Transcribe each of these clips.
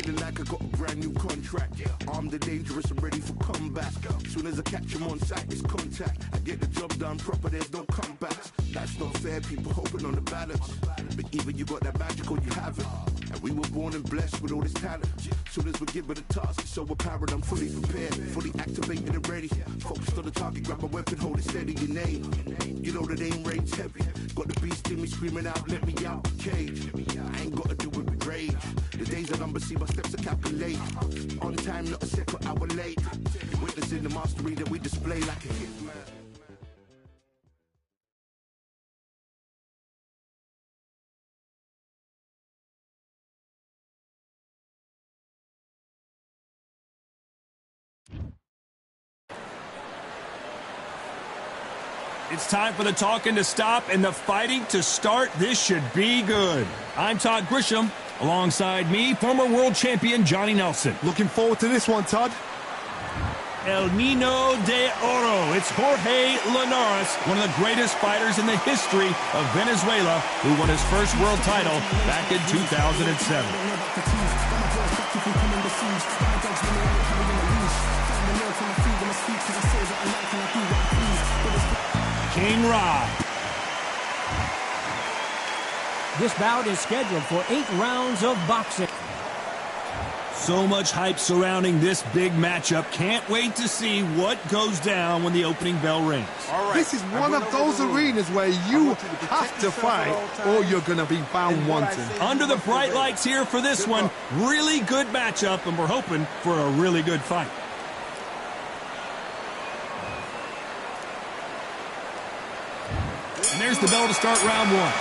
feeling like I got a brand new contract. Armed and dangerous and ready for combat. Soon as I catch him on sight, it's contact. I get the job done proper, there's no comebacks. That's not fair, people hoping on the balance. But even you got that magical, you have it. And we were born and blessed with all this talent. Soon as we're given a task, it's so apparent I'm fully prepared, fully activated and ready. Focused on the target, grab my weapon, hold it steady, your name. You know that aim rate's heavy. Got the beast in me screaming out, let me out the cage. I ain't got to do it with rage. The days are numbered, see my steps are calculated. On time, not a second hour late. You're witnessing the mastery that we display like a hitman. It's time for the talking to stop and the fighting to start. This should be good. I'm Todd Grisham. Alongside me, former world champion Johnny Nelson. Looking forward to this one, Todd. El Nino de Oro. It's Jorge Linares, one of the greatest fighters in the history of Venezuela, who won his first world title back in 2007. King Rod. This bout is scheduled for 8 rounds of boxing. So much hype surrounding this big matchup. Can't wait to see what goes down when the opening bell rings. This is one of those arenas where you have to fight or you're going to be found wanting. Under the bright lights here for this one. Really good matchup, and we're hoping for a really good fight. And there's the bell to start round one.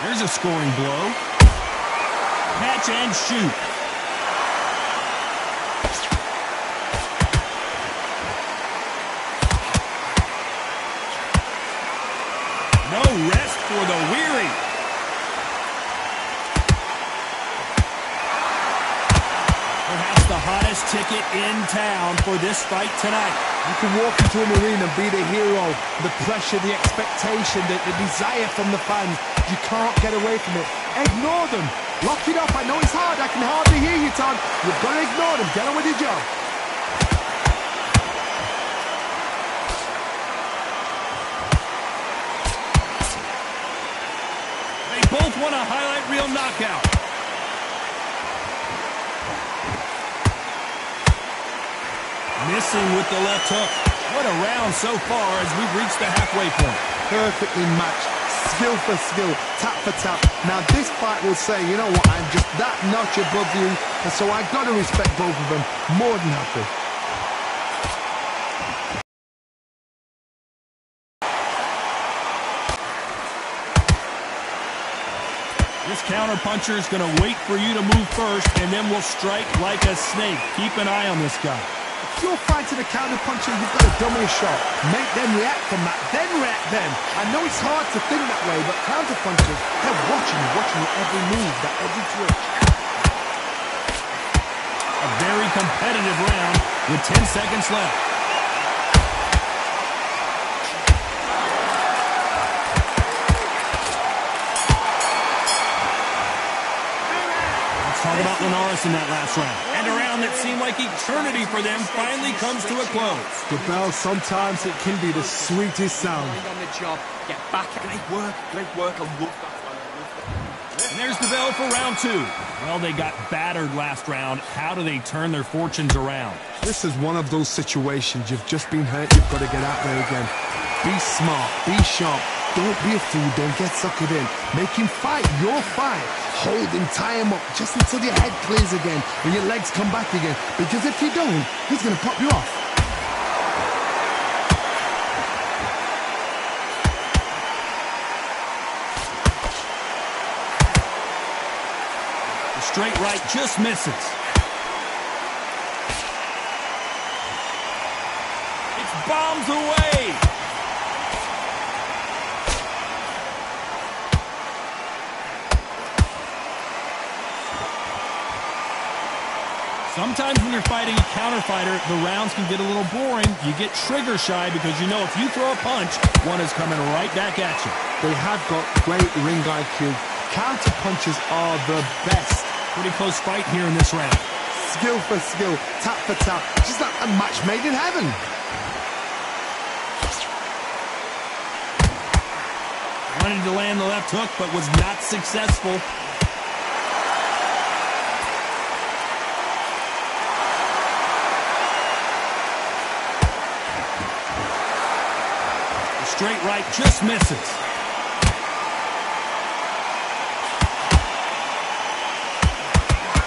There's a scoring blow. Catch and shoot. No rest for the weary. Perhaps the hottest ticket in town for this fight tonight. You can walk into an arena and be the hero. The pressure, the expectation, the desire from the fans. You can't get away from it. Ignore them. Lock it up. I know it's hard. I can hardly hear you, Todd. You've got to ignore them. Get on with your job. They both want a highlight reel knockout. Missing with the left hook. What a round so far as we've reached the halfway point. Perfectly matched. Skill for skill. Tap for tap. Now this fight will say, you know what, I'm just that notch above you. And so I've got to respect both of them. More than happy. This counter-puncher is going to wait for you to move first, and then will strike like a snake. Keep an eye on this guy. If you're fighting a counter-puncher, you've got to dummy a shot. Make them react from that, then react then. I know it's hard to think that way, but counter-punchers, they're watching your every move, that every twitch. A very competitive round with 10 seconds left. Talk about Linares in that last round. And a round that seemed like eternity for them finally comes to a close. The bell, sometimes it can be the sweetest sound. On the job, get back. Great work. I love that. And there's the bell for round two. Well, they got battered last round. How do they turn their fortunes around? This is one of those situations. You've just been hurt. You've got to get out there again. Be smart. Be sharp. Don't be a fool. Don't get suckered in. Make him fight your fight. Hold him, tie him up, just until your head clears again and your legs come back again. Because if you don't, he's going to pop you off. The straight right just misses. It's bombs away. Sometimes when you're fighting a counter fighter, the rounds can get a little boring. You get trigger shy because you know if you throw a punch, one is coming right back at you. They have got great ring IQ. Counter punches are the best. Pretty close fight here in this round. Skill for skill, tap for tap, just like a match made in heaven. Wanted to land the left hook, but was not successful. The straight right just misses.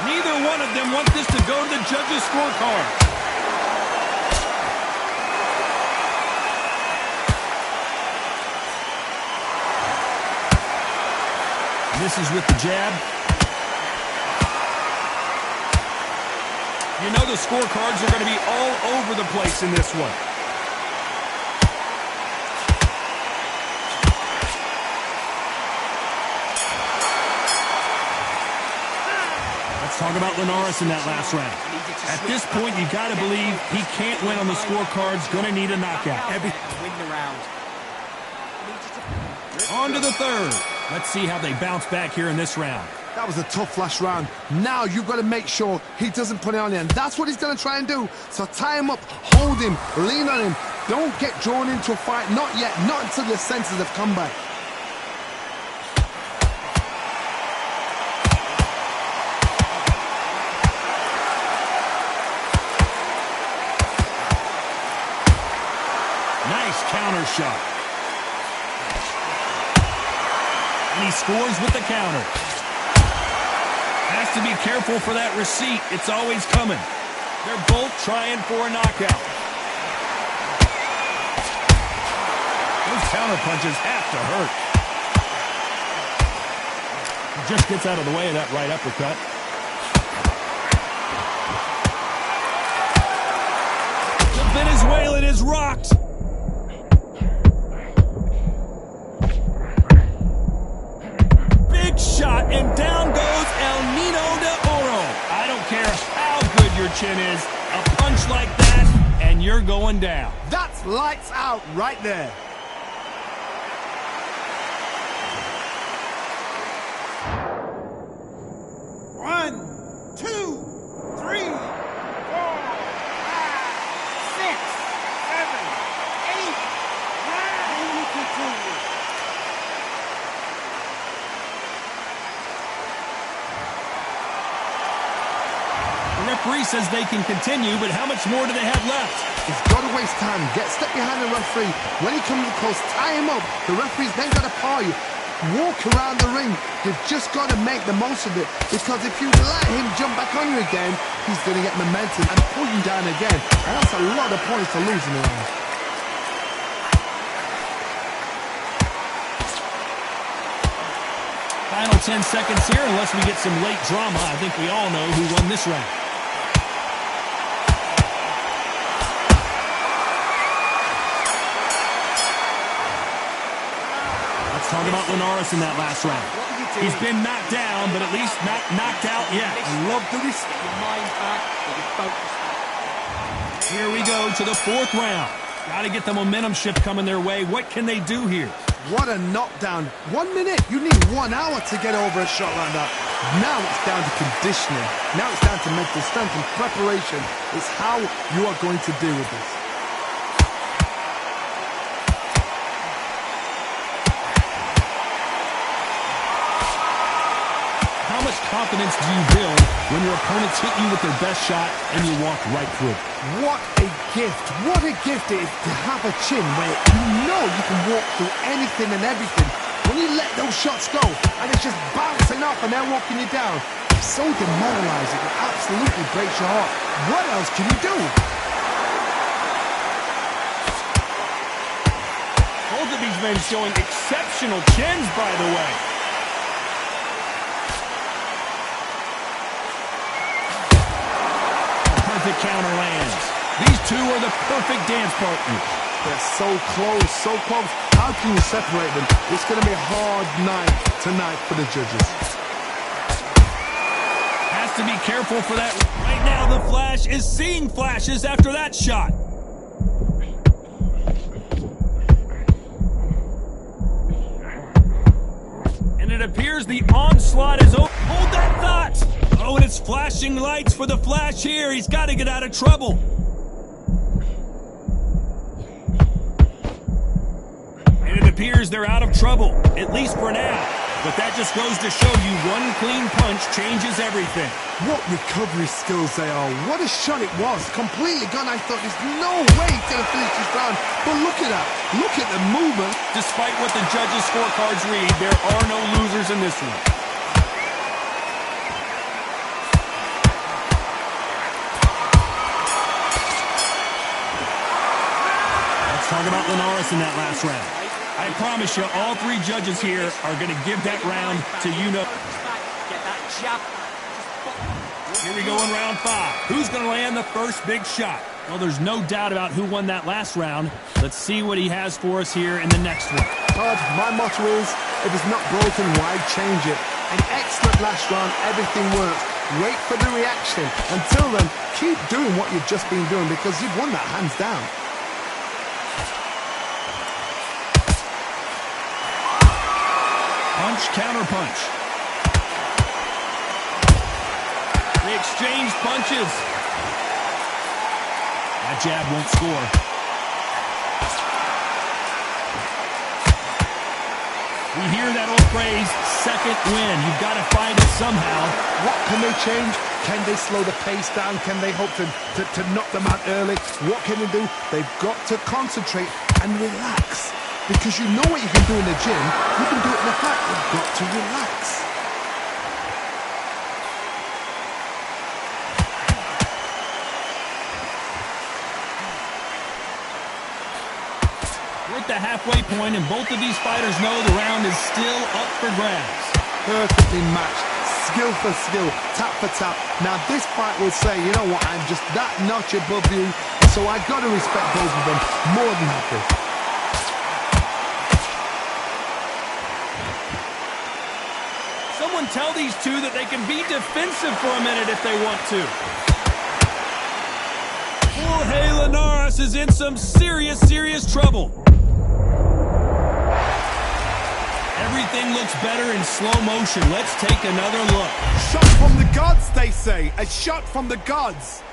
Neither one of them want this to go to the judges' scorecard. Misses with the jab. You know the scorecards are going to be all over the place in this one. Let's talk about Linares in that last round. At this point, you got to believe he can't win on the scorecards. Going to need a knockout. Win the round. On to the third. Let's see how they bounce back here in this round. That was a tough last round. Now you've got to make sure he doesn't put it on you, and that's what he's going to try and do. So tie him up, hold him, lean on him. Don't get drawn into a fight. Not yet. Not until your senses have come back. Nice counter shot. And he scores with the counter. Has to be careful for that receipt. It's always coming. They're both trying for a knockout. Those counter punches have to hurt. He just gets out of the way of that right uppercut. The Venezuelan is rocked. Shot, and down goes El Nino de Oro. I don't care how good your chin is, a punch like that, and you're going down. That's lights out right there. One, two, three, 4, 5, 6, 7, 8, 9. The referee says they can continue, but how much more do they have left? He's got to waste time. Get step behind the referee. When he comes close, tie him up. The referee's then got to paw you. Walk around the ring. You've just got to make the most of it. Because if you let him jump back on you again, he's going to get momentum and pull you down again. And that's a lot of points to lose in the round. Final 10 seconds here, unless we get some late drama. I think we all know who won this round. Let's talk about Linares in that last round. He's been knocked down, but at least not knocked out yet. I love the risk. Get your mind back, get your focus back. Here we go to the fourth round. Got to get the momentum shift coming their way. What can they do here? What a knockdown. 1 minute. You need 1 hour to get over a shot like that. Now it's down to conditioning. Now it's down to mental strength and preparation. It's how you are going to deal with this. How much confidence do you build when your opponents hit you with their best shot and you walk right through it? What a gift. What a gift it is to have a chin where you know you can walk through anything and everything. When you let those shots go and it's just bouncing off and they're walking you down, it's so demoralizing. It absolutely breaks your heart. What else can you do? Both of these men showing exceptional chins, by the way. Perfect counter lands. These two are the perfect dance partners. They're so close, so close. How can you separate them? It's going to be a hard night tonight for the judges. Has to be careful for that. Right now, the Flash is seeing flashes after that shot. And it appears the onslaught is over. Hold that thought! Oh, and it's flashing lights for the Flash here. He's got to get out of trouble. And it appears they're out of trouble, at least for now. But that just goes to show you one clean punch changes everything. What recovery skills they are. What a shot it was. Completely gone. I thought there's no way he's going to finish this round. But look at that. Look at the movement. Despite what the judges' scorecards read, there are no losers in this one. Let's talk about Linares in that last round. I promise you, all three judges here are going to give that round to you-know. Get that jab. Here we go in round 5. Who's going to land the first big shot? Well, there's no doubt about who won that last round. Let's see what he has for us here in the next one. Todd, my motto is, if it's not broken, why change it? An excellent last round, everything works. Wait for the reaction. Until then, keep doing what you've just been doing because you've won that hands down. Punch, counter punch. They exchange punches. That jab won't score. We hear that old phrase, second win. You've got to find it somehow. What can they change? Can they slow the pace down? Can they hope to knock them out early? What can they do? They've got to concentrate and relax. Because you know what you can do in the gym, you can do it in the fight. You've got to relax. We're at the halfway point, and both of these fighters know the round is still up for grabs. Perfectly matched, skill for skill, tap for tap. Now this fight will say, you know what, I'm just that notch above you, so I've got to respect both of them more than happy. Someone tell these two that they can be defensive for a minute if they want to. Jorge Linares is in some serious trouble. Everything looks better in slow motion. Let's take another look. Shot from the gods, they say. A shot from the gods.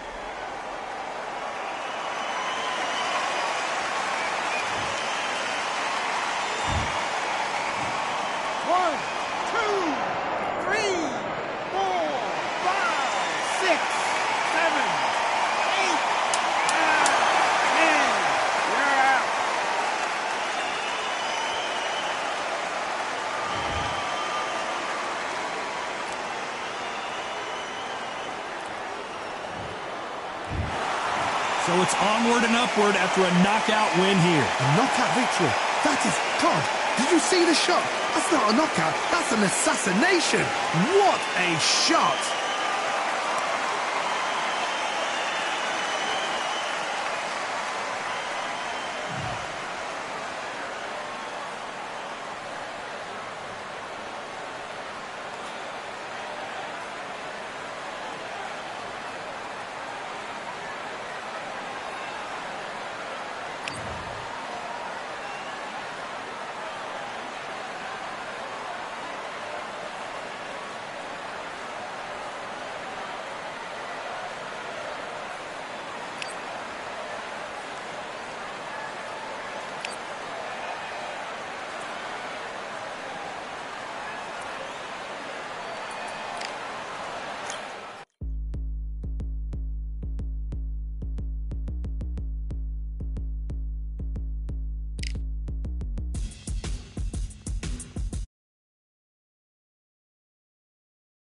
So it's onward and upward after a knockout win here. A knockout victory. That is God. Did you see the shot? That's not a knockout. That's an assassination. What a shot.